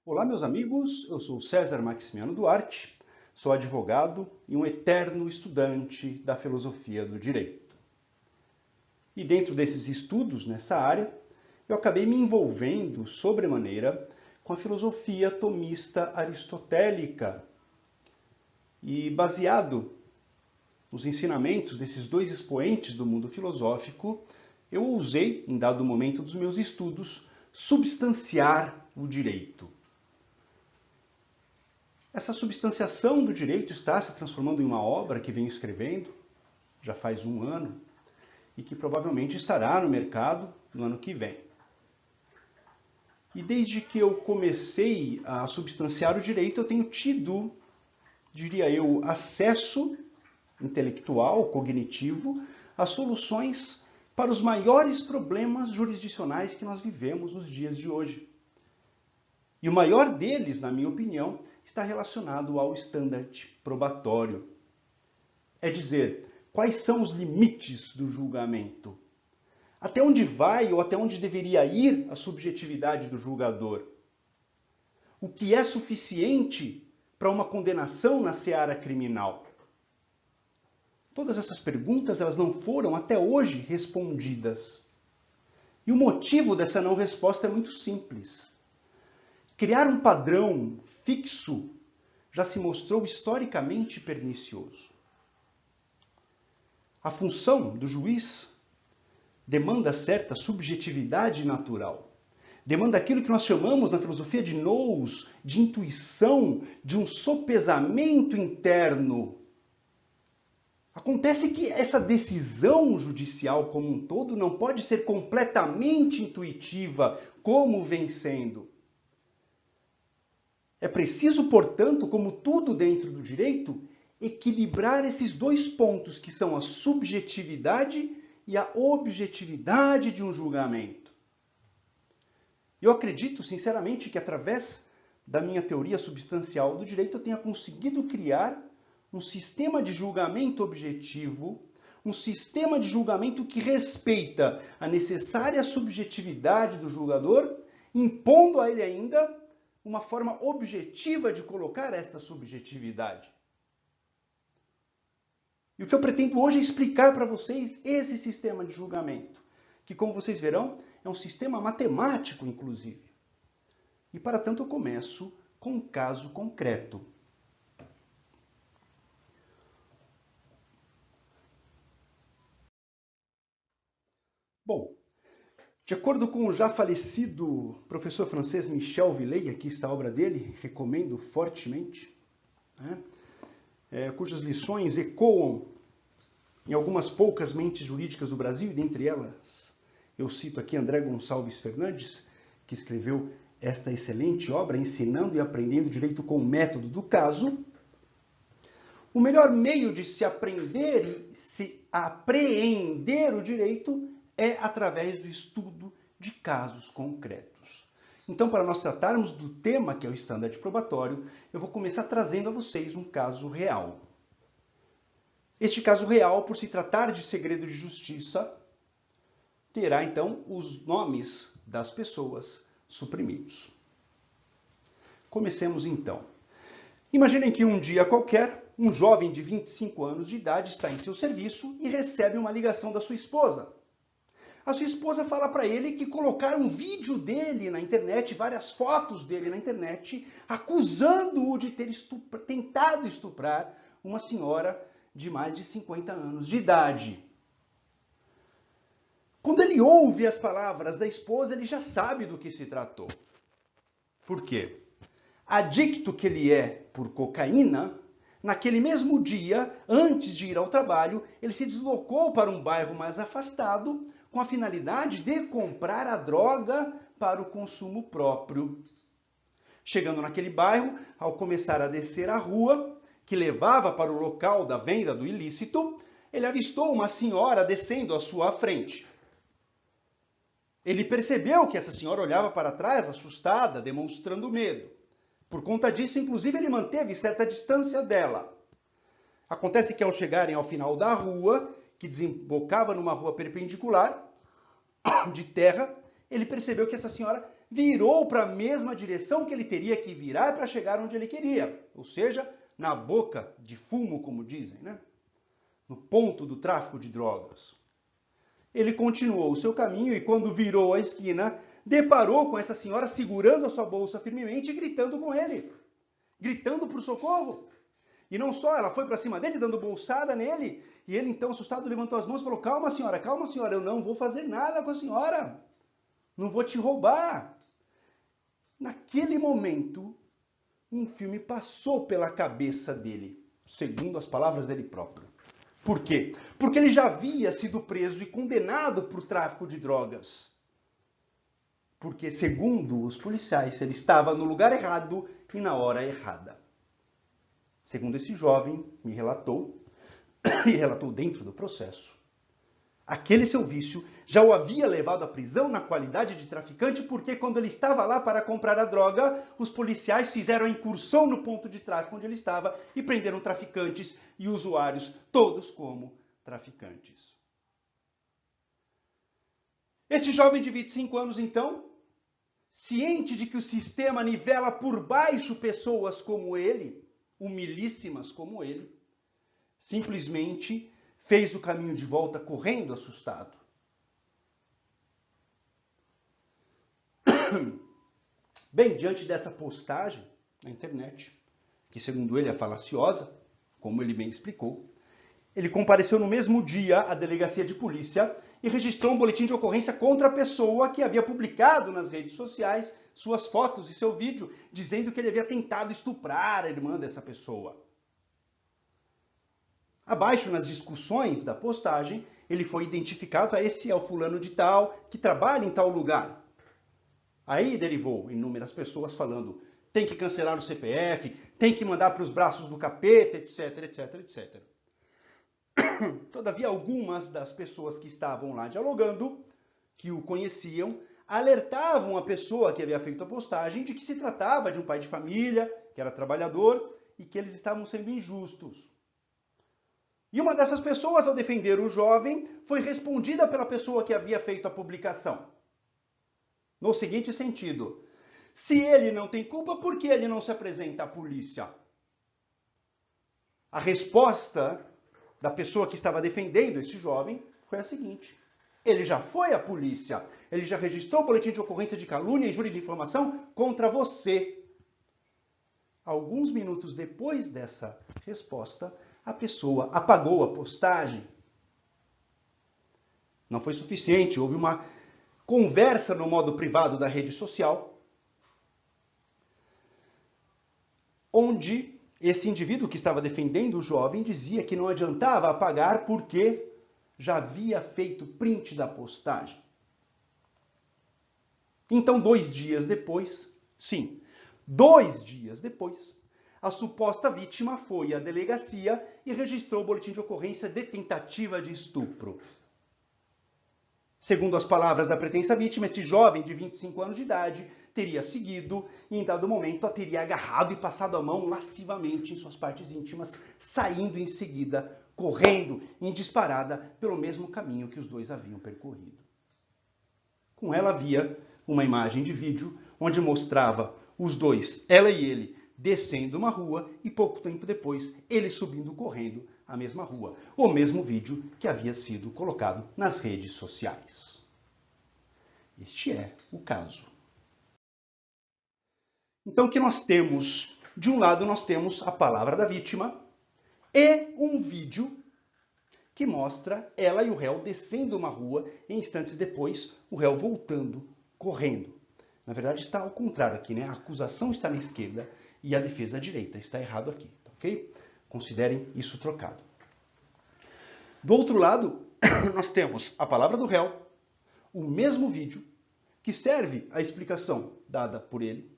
Olá, meus amigos, eu sou César Maximiano Duarte, sou advogado e um eterno estudante da filosofia do direito. E dentro desses estudos nessa área, eu acabei me envolvendo sobremaneira com a filosofia tomista aristotélica. E baseado nos ensinamentos desses dois expoentes do mundo filosófico, eu ousei, em dado momento dos meus estudos, substanciar o direito. Essa substanciação do direito está se transformando em uma obra que venho escrevendo, já faz um ano, e que provavelmente estará no mercado no ano que vem. E desde que eu comecei a substanciar o direito, eu tenho tido, diria eu, acesso intelectual, cognitivo, a soluções para os maiores problemas jurisdicionais que nós vivemos nos dias de hoje. E o maior deles, na minha opinião, está relacionado ao standard probatório. É dizer, quais são os limites do julgamento? Até onde vai ou até onde deveria ir a subjetividade do julgador? O que é suficiente para uma condenação na seara criminal? Todas essas perguntas elas não foram até hoje respondidas. E o motivo dessa não resposta é muito simples. Criar um padrão fixo já se mostrou historicamente pernicioso. A função do juiz demanda certa subjetividade natural. Demanda aquilo que nós chamamos na filosofia de nous, de intuição, de um sopesamento interno. Acontece que essa decisão judicial como um todo não pode ser completamente intuitiva, como vem sendo. É preciso, portanto, como tudo dentro do direito, equilibrar esses dois pontos, que são a subjetividade e a objetividade de um julgamento. Eu acredito, sinceramente, que através da minha teoria substancial do direito eu tenha conseguido criar um sistema de julgamento objetivo, um sistema de julgamento que respeita a necessária subjetividade do julgador, impondo a ele ainda uma forma objetiva de colocar esta subjetividade. E o que eu pretendo hoje é explicar para vocês esse sistema de julgamento, que, como vocês verão, é um sistema matemático, inclusive. E, para tanto, eu começo com um caso concreto. Bom, de acordo com o já falecido professor francês Michel Villey, aqui está a obra dele, recomendo fortemente, cujas lições ecoam em algumas poucas mentes jurídicas do Brasil, e dentre elas eu cito aqui André Gonçalves Fernandes, que escreveu esta excelente obra, Ensinando e Aprendendo Direito com o Método do Caso. O melhor meio de se aprender e se apreender o direito é através do estudo de casos concretos. Então, para nós tratarmos do tema que é o standard probatório, eu vou começar trazendo a vocês um caso real. Este caso real, por se tratar de segredo de justiça, terá então os nomes das pessoas suprimidos. Comecemos então. Imaginem que um dia qualquer, um jovem de 25 anos de idade está em seu serviço e recebe uma ligação da sua esposa. A sua esposa fala para ele que colocaram um vídeo dele na internet, várias fotos dele na internet, acusando-o de ter tentado estuprar uma senhora de mais de 50 anos de idade. Quando ele ouve as palavras da esposa, ele já sabe do que se tratou. Por quê? Adicto que ele é por cocaína, naquele mesmo dia, antes de ir ao trabalho, ele se deslocou para um bairro mais afastado com a finalidade de comprar a droga para o consumo próprio. Chegando naquele bairro, ao começar a descer a rua, que levava para o local da venda do ilícito, ele avistou uma senhora descendo à sua frente. Ele percebeu que essa senhora olhava para trás, assustada, demonstrando medo. Por conta disso, inclusive, ele manteve certa distância dela. Acontece que ao chegarem ao final da rua, que desembocava numa rua perpendicular, de terra, ele percebeu que essa senhora virou para a mesma direção que ele teria que virar para chegar onde ele queria, ou seja, na boca de fumo, como dizem, né? No ponto do tráfico de drogas. Ele continuou o seu caminho e quando virou a esquina, deparou com essa senhora segurando a sua bolsa firmemente e gritando com ele, gritando por socorro. E não só, ela foi para cima dele, dando bolsada nele, e ele então, assustado, levantou as mãos e falou, calma senhora, eu não vou fazer nada com a senhora, não vou te roubar. Naquele momento, um filme passou pela cabeça dele, segundo as palavras dele próprio. Por quê? Porque ele já havia sido preso e condenado por tráfico de drogas. Porque, segundo os policiais, ele estava no lugar errado e na hora errada. Segundo esse jovem me relatou, e relatou dentro do processo, aquele seu vício já o havia levado à prisão na qualidade de traficante, porque quando ele estava lá para comprar a droga, os policiais fizeram a incursão no ponto de tráfico onde ele estava e prenderam traficantes e usuários, todos como traficantes. Este jovem de 25 anos, então, ciente de que o sistema nivela por baixo pessoas como ele, humilíssimas como ele, simplesmente fez o caminho de volta correndo assustado. Bem, diante dessa postagem na internet, que segundo ele é falaciosa, como ele bem explicou, ele compareceu no mesmo dia à delegacia de polícia e registrou um boletim de ocorrência contra a pessoa que havia publicado nas redes sociais suas fotos e seu vídeo, dizendo que ele havia tentado estuprar a irmã dessa pessoa. Abaixo, nas discussões da postagem, ele foi identificado, esse é o fulano de tal, que trabalha em tal lugar. Aí derivou inúmeras pessoas falando, tem que cancelar o CPF, tem que mandar para os braços do capeta, etc, etc, etc. Todavia, algumas das pessoas que estavam lá dialogando, que o conheciam, alertavam a pessoa que havia feito a postagem de que se tratava de um pai de família, que era trabalhador, e que eles estavam sendo injustos. E uma dessas pessoas, ao defender o jovem, foi respondida pela pessoa que havia feito a publicação. No seguinte sentido, se ele não tem culpa, por que ele não se apresenta à polícia? A resposta da pessoa que estava defendendo esse jovem foi a seguinte: ele já foi à polícia, ele já registrou o boletim de ocorrência de calúnia e injúria de difamação contra você. Alguns minutos depois dessa resposta, a pessoa apagou a postagem. Não foi suficiente, houve uma conversa no modo privado da rede social, onde esse indivíduo que estava defendendo o jovem dizia que não adiantava apagar porque já havia feito print da postagem. Então, 2 dias depois, sim, 2 dias depois, a suposta vítima foi à delegacia e registrou o boletim de ocorrência de tentativa de estupro. Segundo as palavras da pretensa vítima, esse jovem de 25 anos de idade teria seguido e, em dado momento, a teria agarrado e passado a mão lascivamente em suas partes íntimas, saindo em seguida, correndo em disparada pelo mesmo caminho que os dois haviam percorrido. Com ela havia uma imagem de vídeo onde mostrava os dois, ela e ele, descendo uma rua e pouco tempo depois ele subindo correndo a mesma rua. O mesmo vídeo que havia sido colocado nas redes sociais. Este é o caso. Então o que nós temos? De um lado nós temos a palavra da vítima e um vídeo que mostra ela e o réu descendo uma rua e instantes depois o réu voltando, correndo. Na verdade está ao contrário aqui, né? A acusação está na esquerda e a defesa à direita. Está errado aqui, tá ok? Considerem isso trocado. Do outro lado, nós temos a palavra do réu, o mesmo vídeo, que serve à explicação dada por ele,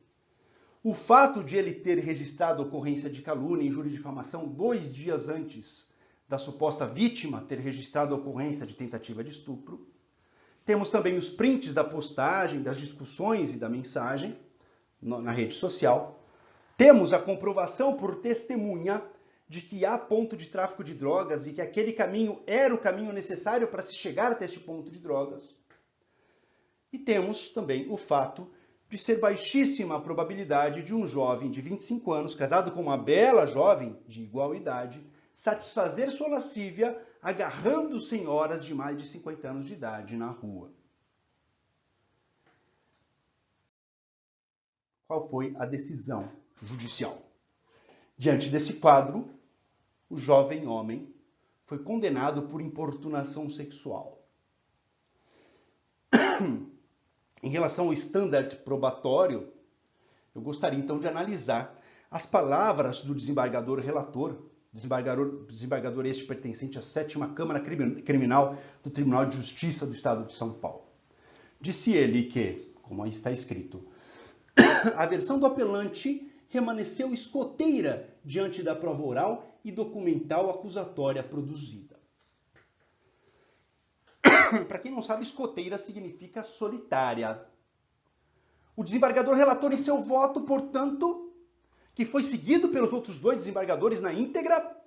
o fato de ele ter registrado a ocorrência de calúnia, injúria e difamação 2 dias antes da suposta vítima ter registrado a ocorrência de tentativa de estupro. Temos também os prints da postagem, das discussões e da mensagem na rede social. Temos a comprovação por testemunha de que há ponto de tráfico de drogas e que aquele caminho era o caminho necessário para se chegar até este ponto de drogas. E temos também o fato de ser baixíssima a probabilidade de um jovem de 25 anos, casado com uma bela jovem de igual idade, satisfazer sua lascívia agarrando senhoras de mais de 50 anos de idade na rua. Qual foi a decisão judicial? Diante desse quadro, o jovem homem foi condenado por importunação sexual. Em relação ao standard probatório, eu gostaria então de analisar as palavras do desembargador relator, desembargador este pertencente à 7ª Câmara Criminal do Tribunal de Justiça do Estado de São Paulo. Disse ele que, como aí está escrito, a versão do apelante remanesceu escoteira diante da prova oral e documental acusatória produzida. Para quem não sabe, escoteira significa solitária. O desembargador relator em seu voto, portanto, que foi seguido pelos outros 2 desembargadores na íntegra,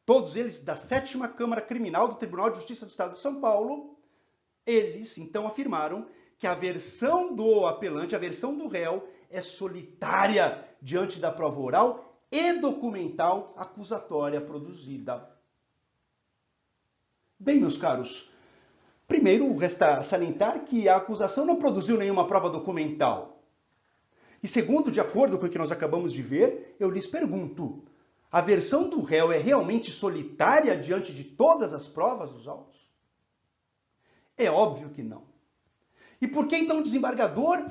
todos eles da 7ª Câmara Criminal do Tribunal de Justiça do Estado de São Paulo, eles então afirmaram que a versão do apelante, a versão do réu, é solitária diante da prova oral e documental acusatória produzida. Bem, meus caros, primeiro resta salientar que a acusação não produziu nenhuma prova documental. E segundo, de acordo com o que nós acabamos de ver, eu lhes pergunto, a versão do réu é realmente solitária diante de todas as provas dos autos? É óbvio que não. E por que então o desembargador,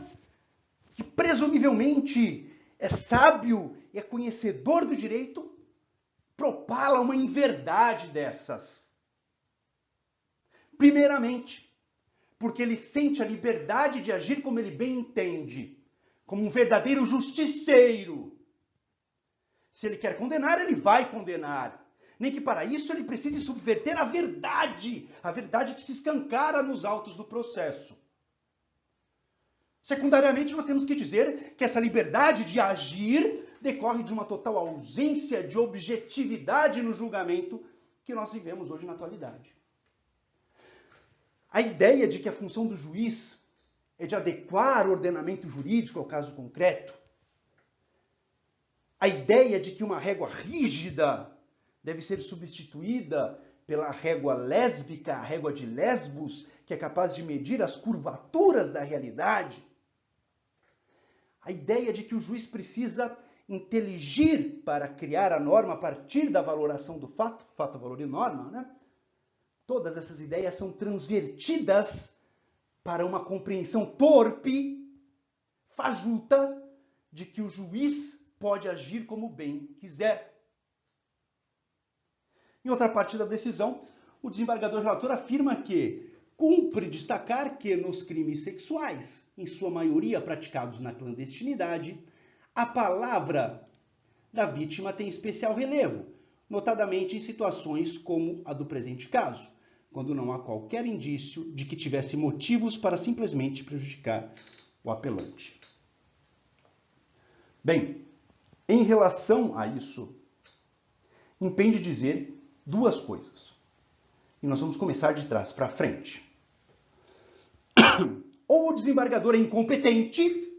que presumivelmente é sábio e é conhecedor do direito, propala uma inverdade dessas? Primeiramente, porque ele sente a liberdade de agir como ele bem entende, como um verdadeiro justiceiro. Se ele quer condenar, ele vai condenar. Nem que para isso ele precise subverter a verdade que se escancara nos autos do processo. Secundariamente, nós temos que dizer que essa liberdade de agir decorre de uma total ausência de objetividade no julgamento que nós vivemos hoje na atualidade. A ideia de que a função do juiz é de adequar o ordenamento jurídico ao caso concreto, a ideia de que uma régua rígida deve ser substituída pela régua lésbica, a régua de Lesbos, que é capaz de medir as curvaturas da realidade, a ideia de que o juiz precisa inteligir para criar a norma a partir da valoração do fato, fato, valor e norma, né? Todas essas ideias são transvertidas para uma compreensão torpe, fajuta, de que o juiz pode agir como bem quiser. Em outra parte da decisão, o desembargador relator afirma que cumpre destacar que nos crimes sexuais, em sua maioria praticados na clandestinidade, a palavra da vítima tem especial relevo, notadamente em situações como a do presente caso, quando não há qualquer indício de que tivesse motivos para simplesmente prejudicar o apelante. Bem, em relação a isso, impende dizer 2 coisas. E nós vamos começar de trás para frente. Ou o desembargador é incompetente,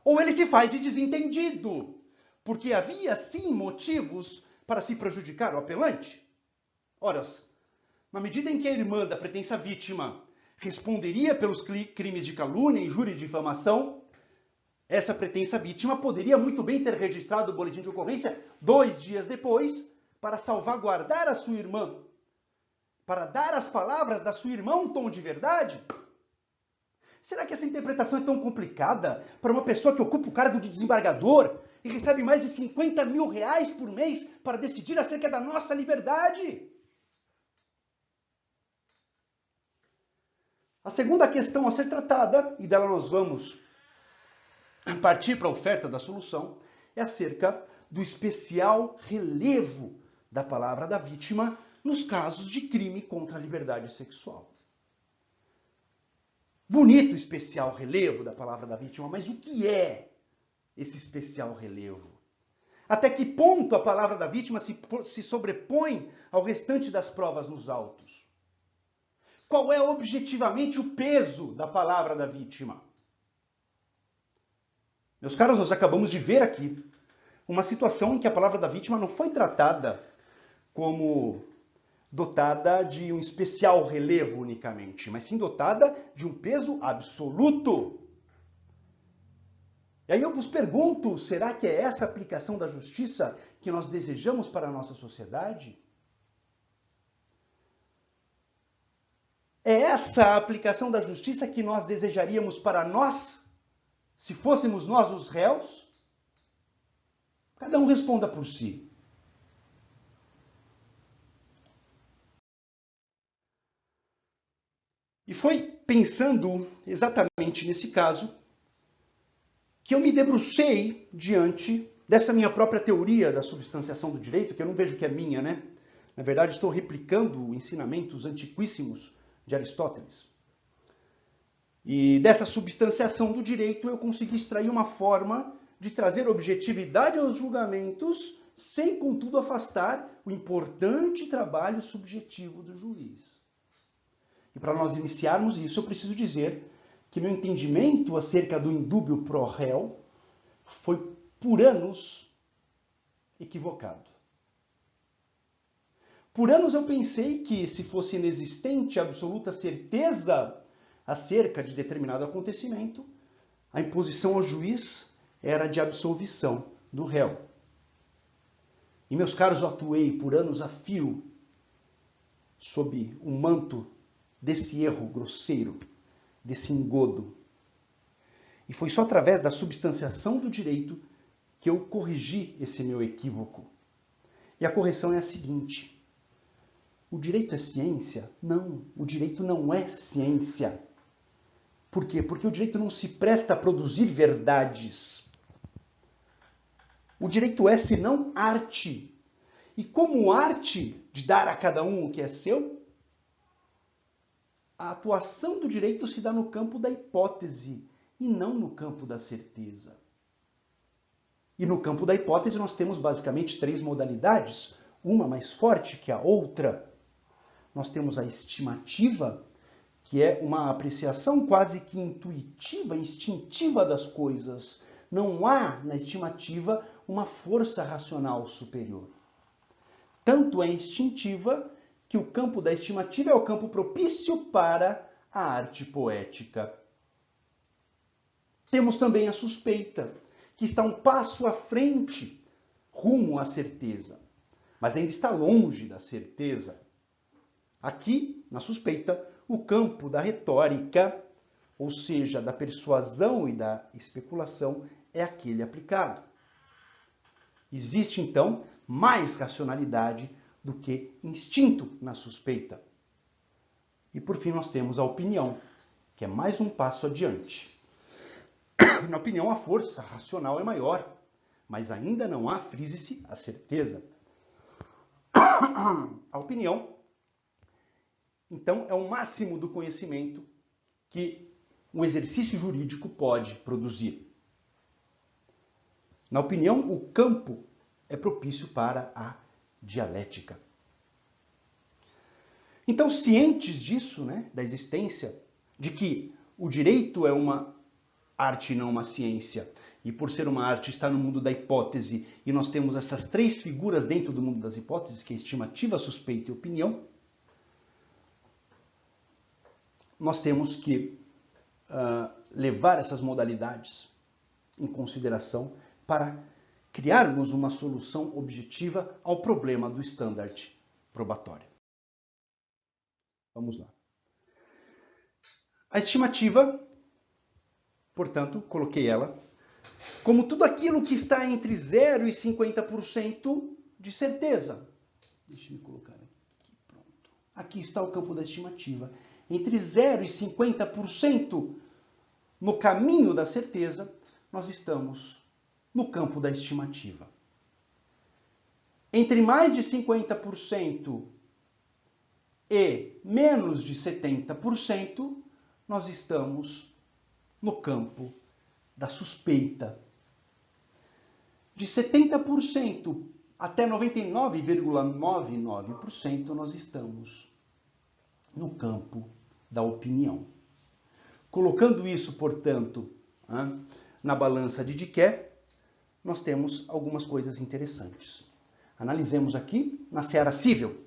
ou ele se faz de desentendido, porque havia sim motivos para se prejudicar o apelante. Ora, na medida em que a irmã da pretensa vítima responderia pelos crimes de calúnia, injúria e difamação, essa pretensa vítima poderia muito bem ter registrado o boletim de ocorrência 2 dias depois para salvaguardar a sua irmã, para dar às palavras da sua irmã um tom de verdade. Será que essa interpretação é tão complicada para uma pessoa que ocupa o cargo de desembargador e recebe mais de 50 mil reais por mês para decidir acerca da nossa liberdade? A segunda questão a ser tratada, e dela nós vamos partir para a oferta da solução, é acerca do especial relevo da palavra da vítima nos casos de crime contra a liberdade sexual. Bonito o especial relevo da palavra da vítima, mas o que é esse especial relevo? Até que ponto a palavra da vítima se sobrepõe ao restante das provas nos autos? Qual é objetivamente o peso da palavra da vítima? Meus caros, nós acabamos de ver aqui uma situação em que a palavra da vítima não foi tratada como dotada de um especial relevo unicamente, mas sim dotada de um peso absoluto. E aí eu vos pergunto, será que é essa aplicação da justiça que nós desejamos para a nossa sociedade? É essa a aplicação da justiça que nós desejaríamos para nós, se fôssemos nós os réus? Cada um responda por si. E foi pensando exatamente nesse caso que eu me debrucei diante dessa minha própria teoria da substanciação do direito, que eu não vejo que é minha, né? Na verdade, estou replicando ensinamentos antiquíssimos de Aristóteles. E dessa substanciação do direito eu consegui extrair uma forma de trazer objetividade aos julgamentos, sem, contudo, afastar o importante trabalho subjetivo do juiz. E para nós iniciarmos isso, eu preciso dizer que meu entendimento acerca do indúbio pro réu foi por anos equivocado. Por anos eu pensei que, se fosse inexistente a absoluta certeza acerca de determinado acontecimento, a imposição ao juiz era de absolvição do réu. E, meus caros, eu atuei por anos a fio sob o manto desse erro grosseiro, desse engodo. E foi só através da substanciação do direito que eu corrigi esse meu equívoco. E a correção é a seguinte: o direito é ciência? Não, o direito não é ciência. Por quê? Porque o direito não se presta a produzir verdades. O direito é, senão, arte. E como arte de dar a cada um o que é seu, a atuação do direito se dá no campo da hipótese e não no campo da certeza. E no campo da hipótese nós temos basicamente três modalidades, uma mais forte que a outra. Nós temos a estimativa, que é uma apreciação quase que intuitiva, instintiva das coisas. Não há na estimativa uma força racional superior. Tanto é instintiva que o campo da estimativa é o campo propício para a arte poética. Temos também a suspeita, que está um passo à frente, rumo à certeza, mas ainda está longe da certeza. Aqui, na suspeita, o campo da retórica, ou seja, da persuasão e da especulação, é aquele aplicado. Existe, então, mais racionalidade do que instinto na suspeita. E, por fim, nós temos a opinião, que é mais um passo adiante. Na opinião, a força racional é maior, mas ainda não há, frise-se, a certeza. A opinião, então, é o máximo do conhecimento que um exercício jurídico pode produzir. Na opinião, o campo é propício para a dialética. Então, cientes disso, né, da existência, de que o direito é uma arte e não uma ciência, e por ser uma arte está no mundo da hipótese, e nós temos essas três figuras dentro do mundo das hipóteses, que é estimativa, suspeita e opinião, nós temos que levar essas modalidades em consideração para criarmos uma solução objetiva ao problema do standard probatório. Vamos lá. A estimativa, portanto, coloquei ela como tudo aquilo que está entre 0 e 50% de certeza. Deixa eu colocar aqui, pronto. Aqui está o campo da estimativa. Entre 0 e 50% no caminho da certeza, nós estamos no campo da estimativa. Entre mais de 50% e menos de 70%, nós estamos no campo da suspeita. De 70% até 99,99%, nós estamos no campo da opinião. Colocando isso, portanto, na balança de Dicke, nós temos algumas coisas interessantes. Analisemos aqui na seara civil.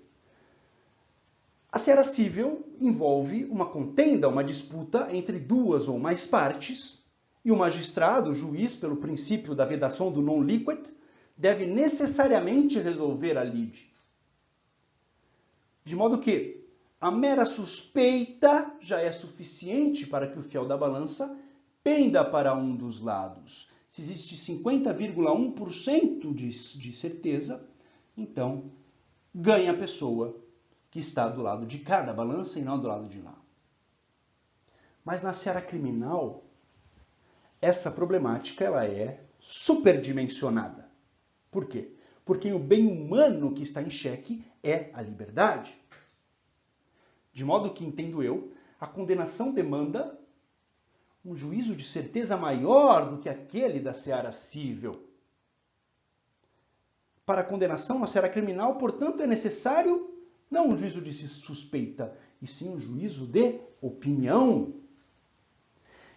A seara civil envolve uma contenda, uma disputa entre duas ou mais partes, e o magistrado, o juiz, pelo princípio da vedação do non liquet, deve necessariamente resolver a lide. De modo que a mera suspeita já é suficiente para que o fiel da balança penda para um dos lados. Se existe 50,1% de certeza, então ganha a pessoa que está do lado de cá da balança e não do lado de lá. Mas na seara criminal, essa problemática ela é superdimensionada. Por quê? Porque o bem humano que está em xeque é a liberdade. De modo que, entendo eu, a condenação demanda um juízo de certeza maior do que aquele da seara civil. Para a condenação na seara criminal, portanto, é necessário não um juízo de suspeita, e sim um juízo de opinião.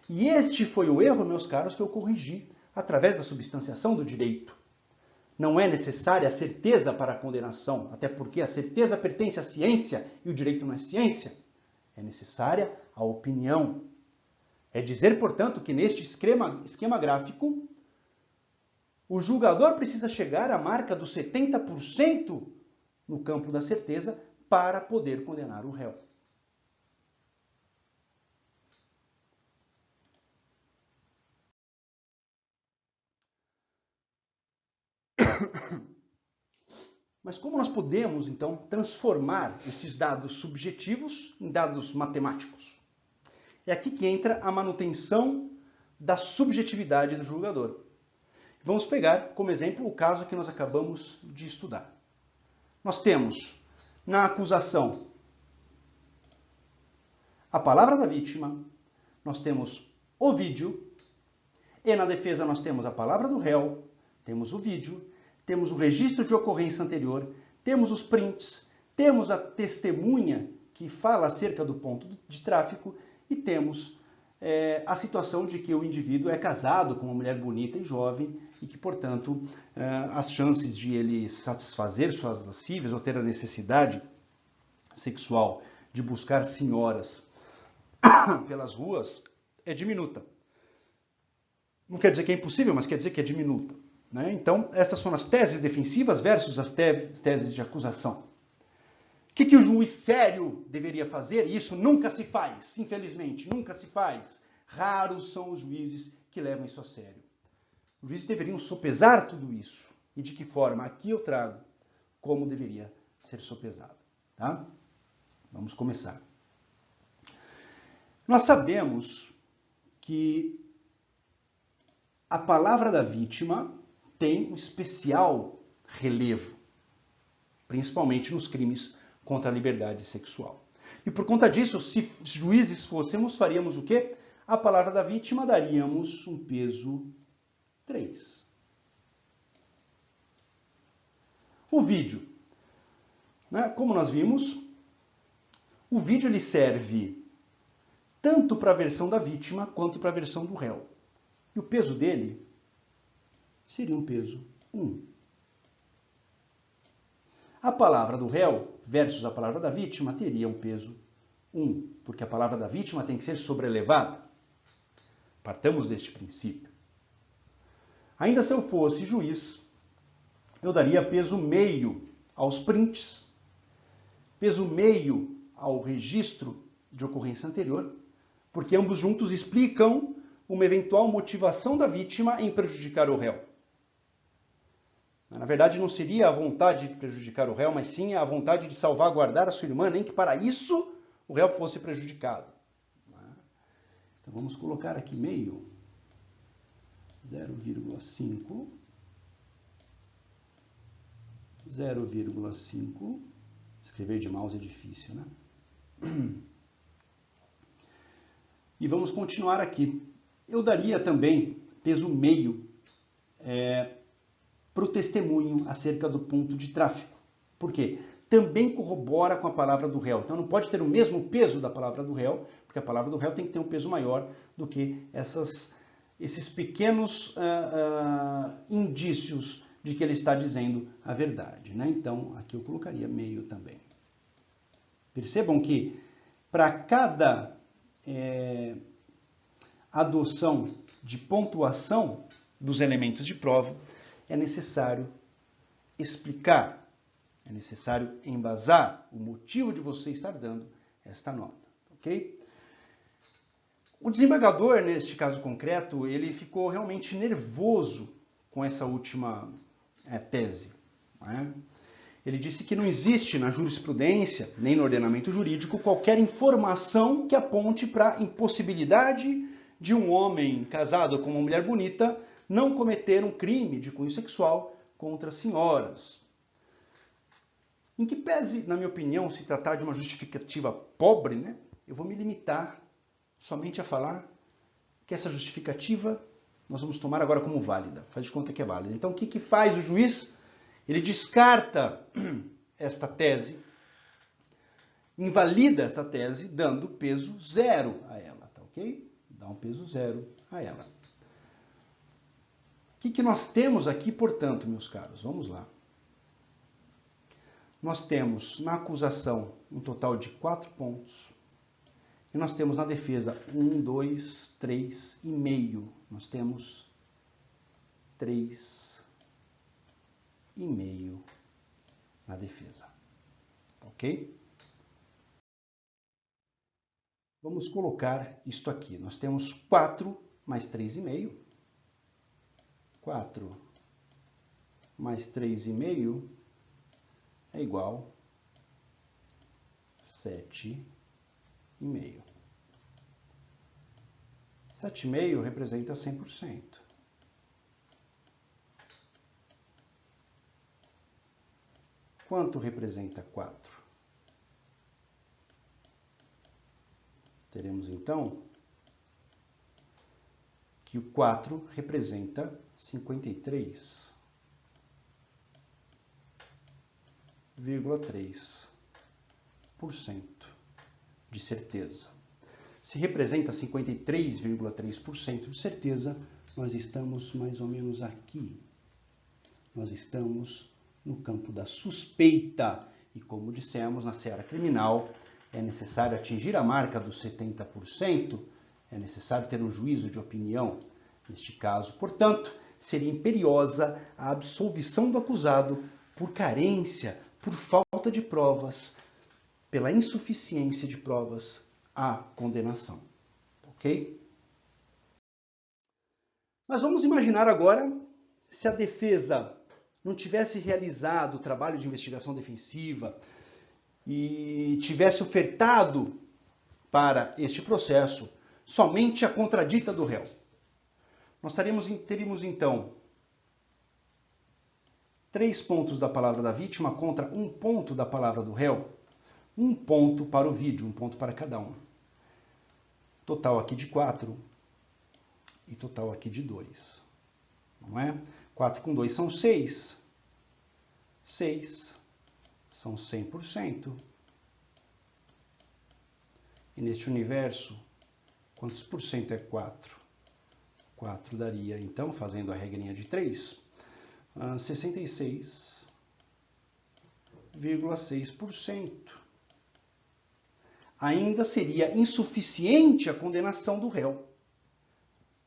E este foi o erro, meus caros, que eu corrigi através da substanciação do direito. Não é necessária a certeza para a condenação, até porque a certeza pertence à ciência e o direito não é ciência. É necessária a opinião. É dizer, portanto, que neste esquema gráfico, o julgador precisa chegar à marca dos 70% no campo da certeza para poder condenar o réu. Mas como nós podemos, então, transformar esses dados subjetivos em dados matemáticos? É aqui que entra a manutenção da subjetividade do julgador. Vamos pegar como exemplo o caso que nós acabamos de estudar. Nós temos na acusação a palavra da vítima, nós temos o vídeo, e na defesa nós temos a palavra do réu, temos o vídeo, temos o registro de ocorrência anterior, temos os prints, temos a testemunha que fala acerca do ponto de tráfico e temos a situação de que o indivíduo é casado com uma mulher bonita e jovem e que, portanto, as chances de ele satisfazer suas lascívias ou ter a necessidade sexual de buscar senhoras pelas ruas é diminuta. Não quer dizer que é impossível, mas quer dizer que é diminuta. Né? Então, essas são as teses defensivas versus as teses de acusação. O que o juiz sério deveria fazer? E isso nunca se faz, infelizmente, nunca se faz. Raros são os juízes que levam isso a sério. Os juízes deveriam sopesar tudo isso. E de que forma? Aqui eu trago como deveria ser sopesado. Tá? Vamos começar. Nós sabemos que a palavra da vítima tem um especial relevo, principalmente nos crimes contra a liberdade sexual. E por conta disso, se juízes fôssemos, faríamos o quê? A palavra da vítima daríamos um peso 3. O vídeo. Né? Como nós vimos, o vídeo ele serve tanto para a versão da vítima quanto para a versão do réu. E o peso dele seria um peso 1. A palavra do réu versus a palavra da vítima teria um peso 1, porque a palavra da vítima tem que ser sobrelevada. Partamos deste princípio. Ainda se eu fosse juiz, eu daria peso meio aos prints, peso meio ao registro de ocorrência anterior, porque ambos juntos explicam uma eventual motivação da vítima em prejudicar o réu. Na verdade, não seria a vontade de prejudicar o réu, mas sim a vontade de salvaguardar a sua irmã, nem que para isso o réu fosse prejudicado. Então vamos colocar aqui meio, 0,5, 0,5, escrever de mouse é difícil, né? E vamos continuar aqui. Eu daria também peso meio para o testemunho acerca do ponto de tráfico. Por quê? Também corrobora com a palavra do réu. Então não pode ter o mesmo peso da palavra do réu, porque a palavra do réu tem que ter um peso maior do que essas esses pequenos indícios de que ele está dizendo a verdade, né? Então, aqui eu colocaria meio também. Percebam que para cada adoção de pontuação dos elementos de prova, é necessário explicar, é necessário embasar o motivo de você estar dando esta nota, ok? O desembargador, neste caso concreto, ele ficou realmente nervoso com essa última tese, não é? Ele disse que não existe na jurisprudência, nem no ordenamento jurídico, qualquer informação que aponte para a impossibilidade de um homem casado com uma mulher bonita não cometer um crime de cunho sexual contra senhoras. Em que pese, na minha opinião, se tratar de uma justificativa pobre, né, eu vou me limitar somente a falar que essa justificativa nós vamos tomar agora como válida. Faz de conta que é válida. Então, o que faz o juiz? Ele descarta esta tese, invalida esta tese, dando peso zero a ela, tá ok? Dá um peso zero a ela. O que nós temos aqui, portanto, meus caros? Vamos lá. Nós temos na acusação um total de 4 pontos. E nós temos na defesa 1, 2, 3,5. Nós temos 3,5 na defesa. Ok? Vamos colocar isto aqui. Nós temos 4 mais 3,5. 4 mais 3,5 é igual a 7,5. 7,5 representa 100%. Quanto representa 4? Teremos, então, que o 4 representa 53,3% de certeza. Se representa 53,3% de certeza, nós estamos mais ou menos aqui. Nós estamos no campo da suspeita. E como dissemos, na seara criminal, é necessário atingir a marca dos 70%, é necessário ter um juízo de opinião. Neste caso, portanto, seria imperiosa a absolvição do acusado por carência, por falta de provas, pela insuficiência de provas à condenação. Ok? Mas vamos imaginar agora se a defesa não tivesse realizado o trabalho de investigação defensiva e tivesse ofertado para este processo somente a contradita do réu. Nós teríamos então 3 pontos da palavra da vítima contra 1 ponto da palavra do réu. 1 ponto para o vídeo, 1 ponto para cada um. Total aqui de 4 e total aqui de 2. Não é? 4 com 2 são 6. 6 são 100%. E neste universo, quantos por cento é 4? 4 daria, então, fazendo a regrinha de 3, 66,6%. Ainda seria insuficiente a condenação do réu.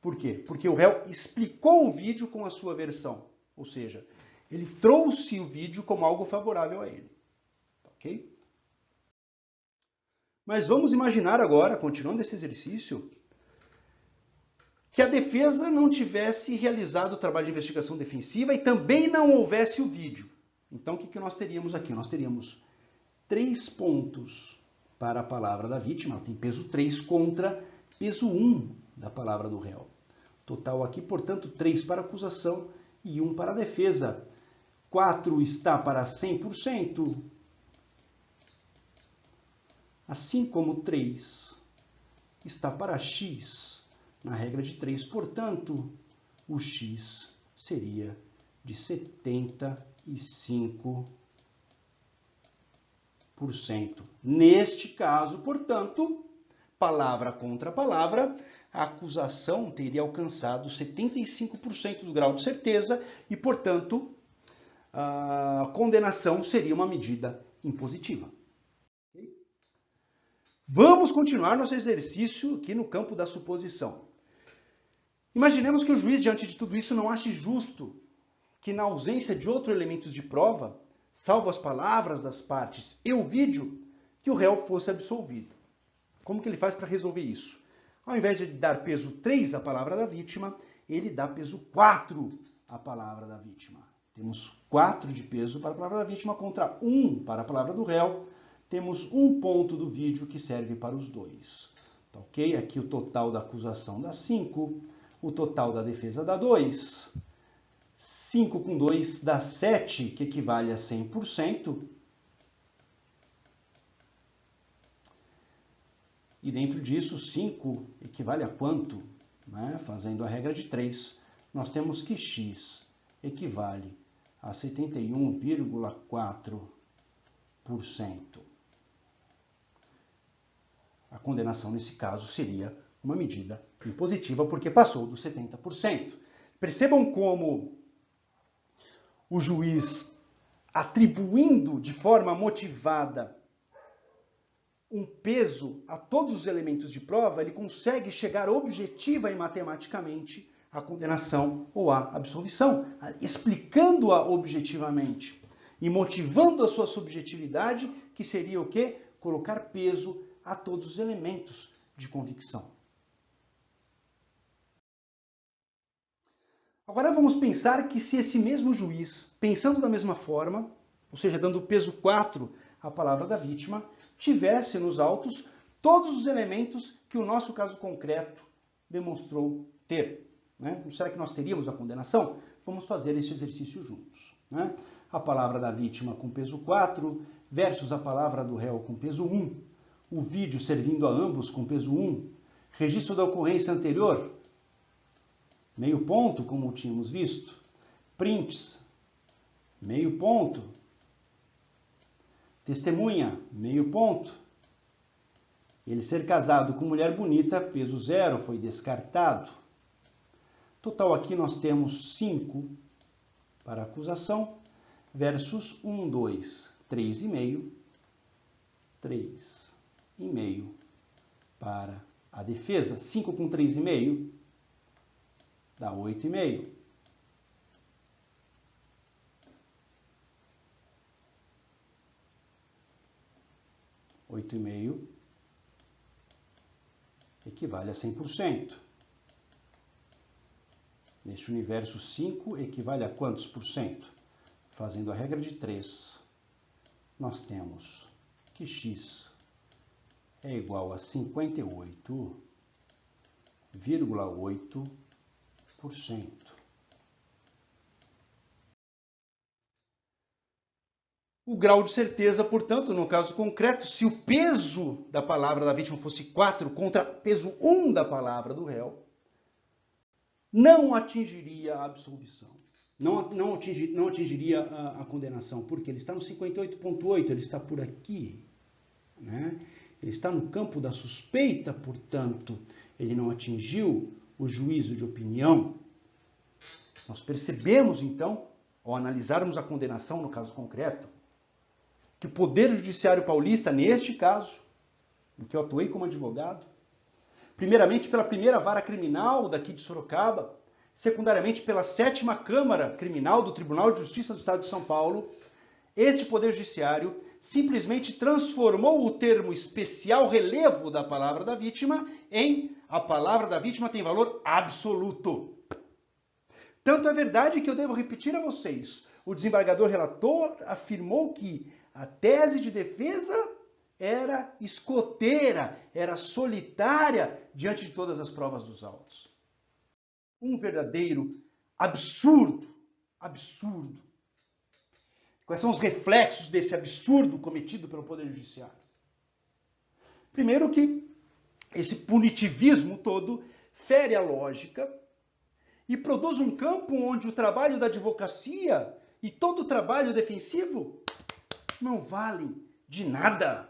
Por quê? Porque o réu explicou o vídeo com a sua versão. Ou seja, ele trouxe o vídeo como algo favorável a ele. Ok? Mas vamos imaginar agora, continuando esse exercício, que a defesa não tivesse realizado o trabalho de investigação defensiva e também não houvesse o vídeo. Então, o que nós teríamos aqui? Nós teríamos 3 pontos para a palavra da vítima, ela tem peso 3 contra peso 1 da palavra do réu. Total aqui, portanto, 3 para a acusação e 1 para a defesa. 4 está para 100%, assim como 3 está para x na regra de 3. Portanto, o x seria de 75%. Neste caso, portanto, palavra contra palavra, a acusação teria alcançado 75% do grau de certeza e, portanto, a condenação seria uma medida impositiva. Vamos continuar nosso exercício aqui no campo da suposição. Imaginemos que o juiz, diante de tudo isso, não ache justo que, na ausência de outros elementos de prova, salvo as palavras das partes e o vídeo, que o réu fosse absolvido. Como que ele faz para resolver isso? Ao invés de dar peso 3 à palavra da vítima, ele dá peso 4 à palavra da vítima. Temos 4 de peso para a palavra da vítima contra 1 para a palavra do réu. Temos 1 ponto do vídeo que serve para os dois. Tá, ok? Aqui o total da acusação dá 5, o total da defesa dá 2. 5 com 2 dá 7, que equivale a 100%. E dentro disso, 5 equivale a quanto? Né? Fazendo a regra de 3, nós temos que x equivale a 71,4%. A condenação, nesse caso, seria uma medida impositiva, porque passou dos 70%. Percebam como o juiz, atribuindo de forma motivada um peso a todos os elementos de prova, ele consegue chegar objetiva e matematicamente à condenação ou à absolvição, explicando-a objetivamente e motivando a sua subjetividade, que seria o quê? Colocar peso a todos os elementos de convicção. Agora vamos pensar que se esse mesmo juiz, pensando da mesma forma, ou seja, dando peso 4 à palavra da vítima, tivesse nos autos todos os elementos que o nosso caso concreto demonstrou ter. Né? Será que nós teríamos a condenação? Vamos fazer esse exercício juntos. Né? A palavra da vítima com peso 4 versus a palavra do réu com peso 1. O vídeo servindo a ambos com peso 1. Registro da ocorrência anterior, meio ponto, como tínhamos visto. Prints, meio ponto. Testemunha, meio ponto. Ele ser casado com mulher bonita, peso 0, foi descartado. Total aqui nós temos 5 para a acusação, versus 1, 2, 3,5. 3,5 para a defesa. 5 com 3,5 dá 8,5. 8,5 equivale a 100%. Neste universo, 5 equivale a quantos por cento? Fazendo a regra de 3, nós temos que x é igual a 58,8%. O grau de certeza, portanto, no caso concreto, se o peso da palavra da vítima fosse 4 contra peso 1 da palavra do réu, não atingiria a absolvição. Não atingiria a condenação, porque ele está no 58,8, ele está por aqui. Né? Ele está no campo da suspeita, portanto, ele não atingiu o juízo de opinião. Nós percebemos, então, ao analisarmos a condenação no caso concreto, que o Poder Judiciário Paulista, neste caso, em que eu atuei como advogado, primeiramente pela primeira vara criminal daqui de Sorocaba, secundariamente pela 7ª Câmara Criminal do Tribunal de Justiça do Estado de São Paulo, este Poder Judiciário simplesmente transformou o termo especial relevo da palavra da vítima em a palavra da vítima tem valor absoluto. Tanto é verdade que eu devo repetir a vocês, o desembargador relator afirmou que a tese de defesa era escoteira, era solitária diante de todas as provas dos autos. Um verdadeiro absurdo, absurdo. Quais são os reflexos desse absurdo cometido pelo Poder Judiciário? Primeiro que esse punitivismo todo fere a lógica e produz um campo onde o trabalho da advocacia e todo o trabalho defensivo não valem de nada.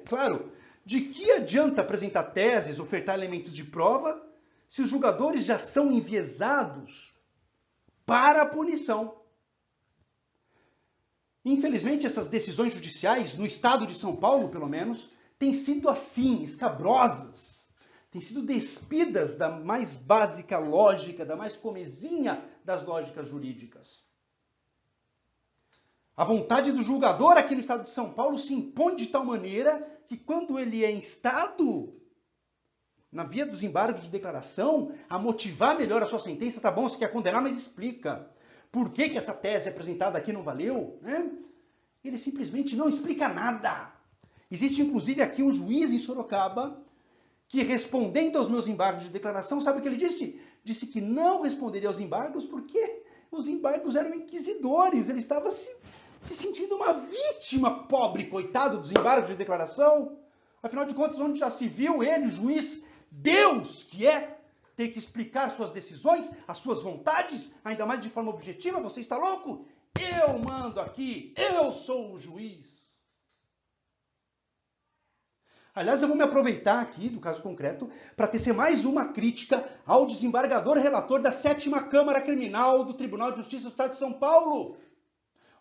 Claro, De que adianta apresentar teses, ofertar elementos de prova, se os julgadores já são enviesados para a punição? Infelizmente, essas decisões judiciais, no estado de São Paulo, pelo menos, têm sido assim, escabrosas. Têm sido despidas da mais básica lógica, da mais comezinha das lógicas jurídicas. A vontade do julgador aqui no estado de São Paulo se impõe de tal maneira que quando ele é instado, na via dos embargos de declaração, a motivar melhor a sua sentença, tá bom, você quer condenar, mas explica. Por que essa tese apresentada aqui não valeu? Né? Ele simplesmente não explica nada. Existe inclusive aqui um juiz em Sorocaba que, respondendo aos meus embargos de declaração, sabe o que ele disse? Disse que não responderia aos embargos porque os embargos eram inquisidores. Ele estava se sentindo uma vítima, pobre, coitado dos embargos de declaração. Afinal de contas, onde já se viu ele, o juiz, Deus, que é, ter que explicar suas decisões, as suas vontades, ainda mais de forma objetiva? Você está louco? Eu mando aqui, eu sou o juiz. Aliás, eu vou me aproveitar aqui do caso concreto para tecer mais uma crítica ao desembargador relator da 7ª Câmara Criminal do Tribunal de Justiça do Estado de São Paulo.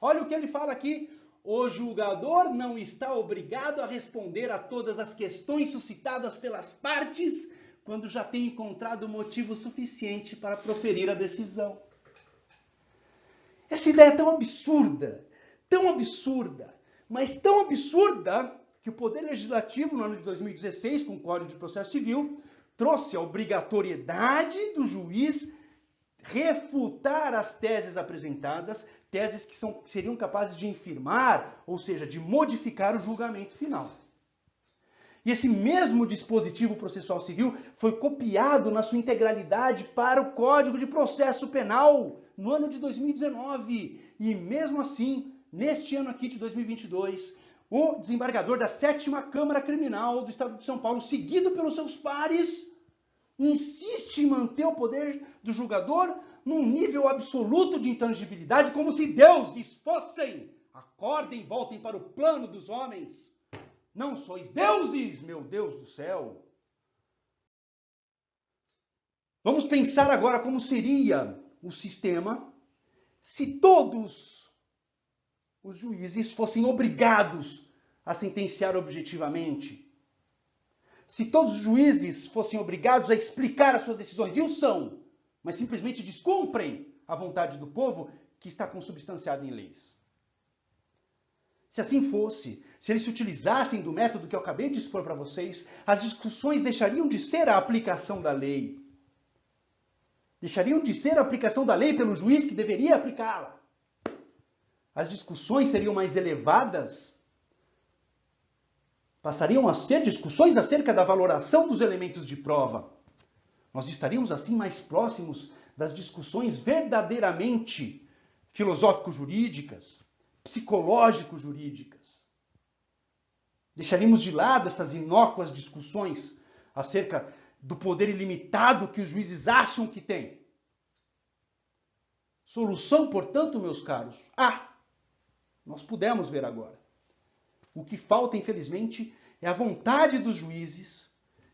Olha o que ele fala aqui. O julgador não está obrigado a responder a todas as questões suscitadas pelas partes quando já tem encontrado motivo suficiente para proferir a decisão. Essa ideia é tão absurda, mas tão absurda, que o Poder Legislativo, no ano de 2016, com o Código de Processo Civil, trouxe a obrigatoriedade do juiz refutar as teses apresentadas, teses que seriam capazes de infirmar, ou seja, de modificar o julgamento final. E esse mesmo dispositivo processual civil foi copiado na sua integralidade para o Código de Processo Penal no ano de 2019. E mesmo assim, neste ano aqui de 2022, o desembargador da 7ª Câmara Criminal do Estado de São Paulo, seguido pelos seus pares, insiste em manter o poder do julgador num nível absoluto de intangibilidade, como se deuses fossem. Acordem, voltem para o plano dos homens. Não sois deuses, meu Deus do céu. Vamos pensar agora como seria o sistema se todos os juízes fossem obrigados a sentenciar objetivamente. Se todos os juízes fossem obrigados a explicar as suas decisões, e o são, mas simplesmente descumprem a vontade do povo que está consubstanciada em leis. Se assim fosse, se eles se utilizassem do método que eu acabei de expor para vocês, as discussões deixariam de ser a aplicação da lei. Deixariam de ser a aplicação da lei pelo juiz que deveria aplicá-la. As discussões seriam mais elevadas. Passariam a ser discussões acerca da valoração dos elementos de prova. Nós estaríamos assim mais próximos das discussões verdadeiramente filosófico-jurídicas, psicológico-jurídicas. Deixaríamos de lado essas inócuas discussões acerca do poder ilimitado que os juízes acham que têm. Solução, portanto, meus caros, nós pudemos ver agora. O que falta, infelizmente, é a vontade dos juízes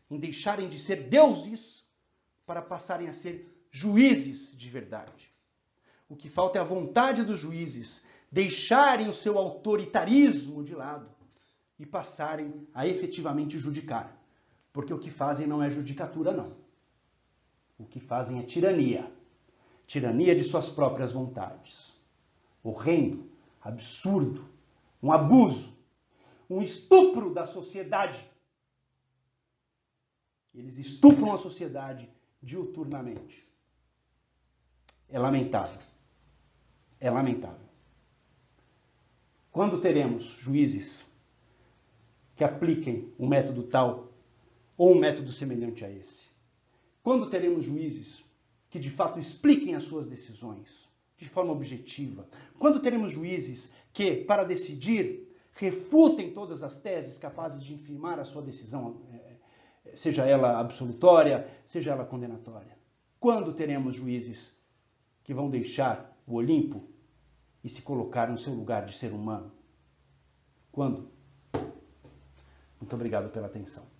em deixarem de ser deuses para passarem a ser juízes de verdade. O que falta é a vontade dos juízes deixarem o seu autoritarismo de lado e passarem a efetivamente judicar. Porque o que fazem não é judicatura, não. O que fazem é tirania. Tirania de suas próprias vontades. Horrendo, absurdo, um abuso, um estupro da sociedade. Eles estupram a sociedade diuturnamente. É lamentável. É lamentável. Quando teremos juízes que apliquem um método tal ou um método semelhante a esse? Quando teremos juízes que de fato expliquem as suas decisões de forma objetiva? Quando teremos juízes que, para decidir, refutem todas as teses capazes de infirmar a sua decisão, seja ela absolutória, seja ela condenatória? Quando teremos juízes que vão deixar o Olimpo e se colocar no seu lugar de ser humano? Quando? Muito obrigado pela atenção.